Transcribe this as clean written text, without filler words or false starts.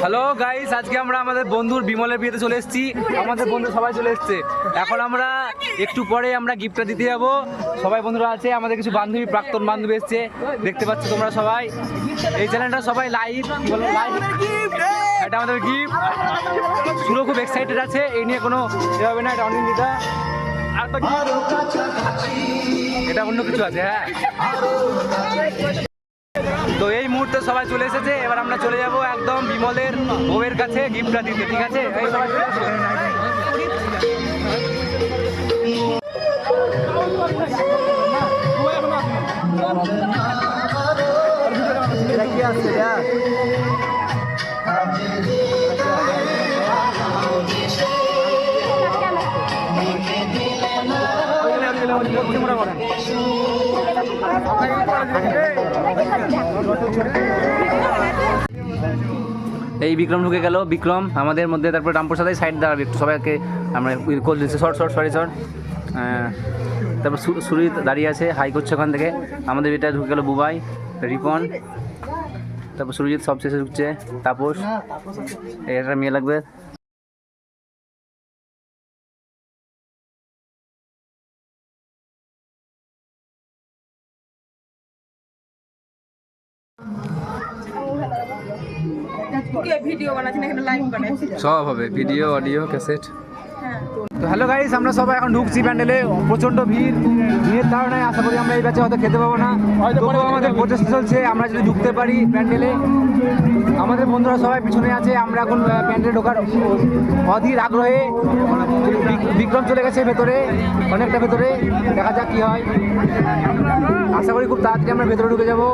Hello guys, আজকে আমরা আমাদের বন্ধুর বিমলের বিয়েতে চলে এসেছি। আমাদের বন্ধু সবাই চলে এসেছে। এখন আমরা একটু পরে আমরা গিফটটা দিতে যাবো। সবাই বন্ধুরা আছে, আমাদের কিছু বান্ধবী, প্রাক্তন বান্ধবী এসছে, দেখতে পাচ্ছ তোমরা সবাই। এই চ্যানেলটা সবাই লাইভ, এটা আমাদের গিফট। শুরু খুব এক্সাইটেড আছে, এই নিয়ে কোনো এ হবে না। এটা অনিন্দিতা, আর এটা অন্য কিছু আছে। হ্যাঁ, তো এই মুহূর্তে সবাই চলে এসেছে। এবার আমরা চলে যাব একদম বিমলের বউয়ের কাছে গিফটটা দিতে। ঠিক আছে, এই সবাই চলে এসেছে। এটা কি আছে? এই বিক্রম ঢুকে গেল। বিক্রম আমাদের মধ্যে, তারপর রামপ্রসাদ সাইড দাঁড়াবে একটু, সবাইকে আমরা কল দিচ্ছি। শর্ট তারপর সুরিত দাঁড়িয়ে আছে, হাই করছে ওখান থেকে। আমাদের এটা ঢুকে গেল বুবাই, রিপন, তারপর সুরজিৎ সব শেষে ঢুকছে, তাপস। এটা মেয়ে লাগবে। সব হবে, ভিডিও, অডিও, ক্যাসেট। তো হ্যালো গাইস, আমরা সবাই এখন ঢুকছি প্যান্ডেলে। প্রচণ্ড ভিড়ের কারণে আশা করি আমরা এই ব্যাচে হয়তো খেতে পাবো না। তবুও আমাদের প্রচেষ্টা চলছে, আমরা যদি ঢুকতে পারি প্যান্ডেলে। আমাদের বন্ধুরা সবাই পিছনে আছে, আমরা এখন প্যান্ডেলে ঢোকার অধীর আগ্রহে। বিক্রম চলে গেছে ভেতরে, অনেকটা ভেতরে। দেখা যাক কী হয়। আশা করি খুব তাড়াতাড়ি আমরা ভেতরে ঢুকে যাবো।